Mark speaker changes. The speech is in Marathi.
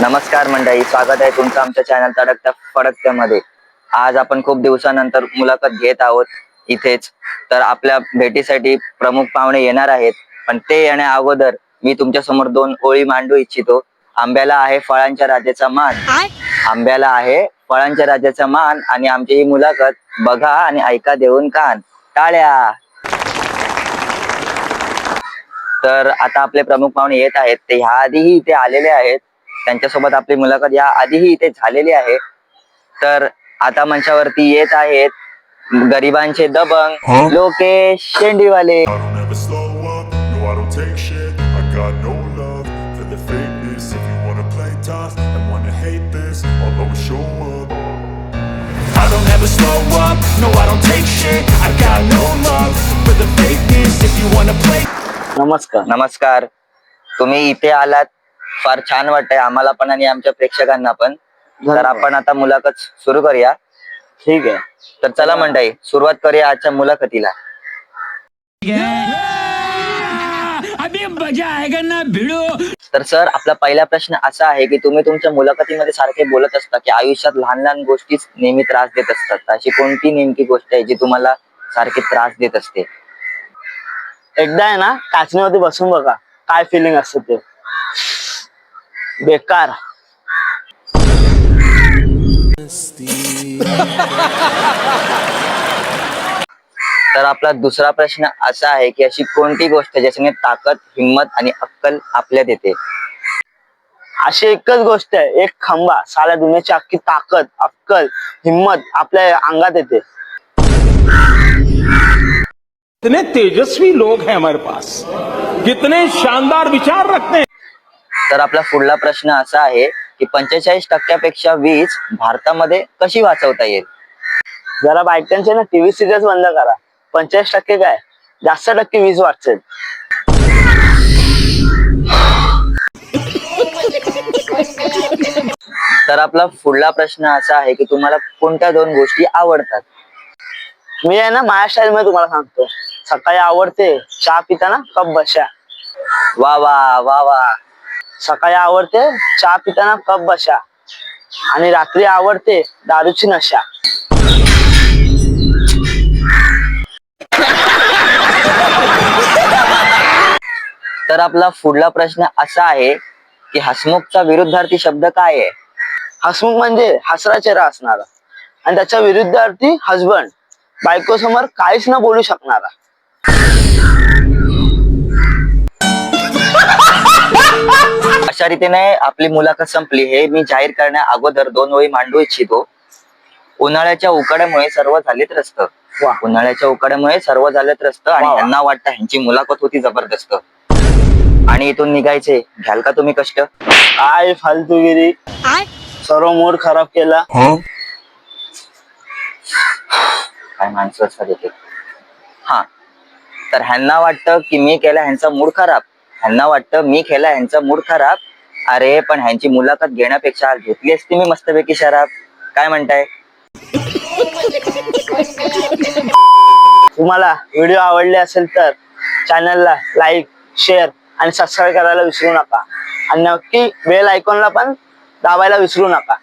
Speaker 1: नमस्कार मंडळी, स्वागत आहे तुमचं आमच्या चॅनल तडकत्या फडकत्यामध्ये। आज आपण खूप दिवसानंतर मुलाखत घेत आहोत इथेच। तर आपल्या भेटीसाठी प्रमुख पाहुणे येणार आहेत, पण ते येण्या अगोदर मी तुमच्या समोर दोन ओळी मांडू इच्छितो। आंब्याला आहे फळांच्या राजाचा मान, आंब्याला आहे फळांच्या राजाचा मान, आणि आमची ही मुलाखत बघा आणि ऐका देऊन कान। टाळ्या। तर आता आपले प्रमुख पाहुणे येत आहेत, ते ह्या आधीही इथे आलेले आहेत, त्यांच्यासोबत आपली मुलाखत या आधीही इथे झालेली आहे। तर आता मंचावरती येत आहेत गरिबांचे दबंग लोकेश शेंडीवाले।
Speaker 2: नमस्कार।
Speaker 1: नमस्कार, तुम्ही इथे आलात, फार छान वाटतंय आम्हाला पण आणि आमच्या प्रेक्षकांना पण। तर आपण आता मुलाखत सुरू करूया।
Speaker 2: ठीक आहे,
Speaker 1: तर चला मंडळी, सुरुवात करूया आजच्या मुलाखतीला।
Speaker 3: अभी मजा आएगा ना भिड़ो।
Speaker 1: तर सर, आपला पहिला प्रश्न असा आहे की तुम्ही तुमच्या मुलाखतीमध्ये सारखे बोलत असता की आयुष्यात लहान लहान गोष्टीच नेहमी त्रास देत असतात। अशी कोणती नेमकी गोष्ट आहे जी तुम्हाला सारखी त्रास देत असते?
Speaker 2: एकदा आहे ना काचणीवरती बसून बघा काय फिलिंग असते ते। बेकार।
Speaker 1: तर आपला दुसरा प्रश्न असा आहे की अशी कोणती गोष्ट ज्याच्याने ताकद, हिम्मत आणि अक्कल आपल्यात येते?
Speaker 2: अशी एकच गोष्ट आहे, एक खांबा, साऱ्या दुनियाची अख्खी ताकद, अक्कल, हिम्मत आपल्या अंगात येते।
Speaker 4: कितने तेजस्वी लोग हैं हमारे पास, कितने शानदार विचार रखते हैं।
Speaker 1: तर आपला पुढला प्रश्न असा आहे की 45% वीज भारतामध्ये कशी वाचवता येईल?
Speaker 2: जरा बायकांचे ना टीव्ही सिरियल्स बंद करा। 45% काय, जास्त टक्के वीज वाचेल।
Speaker 1: तर आपला पुढला प्रश्न असा आहे की तुम्हाला कोणत्या दोन गोष्टी आवडतात?
Speaker 2: मी आहे ना माझ्या स्टाईल मध्ये तुम्हाला सांगतो। सकाळी आवडते चहा पिताना कप बशा।
Speaker 1: वा वा वा वा।
Speaker 2: सकाळी आवडते चहा पिताना कप बशा, आणि रात्री आवडते दारूची नशा।
Speaker 1: तर आपला पुढला प्रश्न असा आहे की हसमुखचा विरुद्धार्थी शब्द काय आहे?
Speaker 2: हसमुख म्हणजे हसरा चेहरा असणारा, आणि त्याच्या विरुद्धार्थी हसबंड, बायको समोर काहीच न बोलू शकणारा।
Speaker 1: अशा रीतीने आपली मुलाखत संपली। हे मी जाहीर करण्या अगोदर दोन ओळी मांडू इच्छितो। उन्हाळ्याच्या उकाड्यामुळे सर्व झाले त्रस्त। उन्हाळ्याच्या उकाड्यामुळे सर्व झाले त्रस्त, आणि यांना वाटतं ह्यांची मुलाखत होती जबरदस्त, आणि इथून निघायचे, घ्याल का तुम्ही कष्ट?
Speaker 2: काय फालतूगिरी, सर्व मूड खराब केला।
Speaker 1: काय माणसं असतात इथे। हा, तर ह्यांना वाटतं की मी केला ह्यांचा मूड खराब, ह्यांना वाटतं मी केला ह्यांचा मूड खराब। अरे पण ह्यांची मुलाखत घेण्यापेक्षा घेतली असती मी मस्तपैकी शराब। काय म्हणताय?
Speaker 2: तुम्हाला व्हिडिओ आवडले असेल तर चॅनलला लाईक, शेअर आणि सबस्क्राईब करायला विसरू नका, आणि नक्की बेल आयकॉनला पण दाबायला विसरू नका।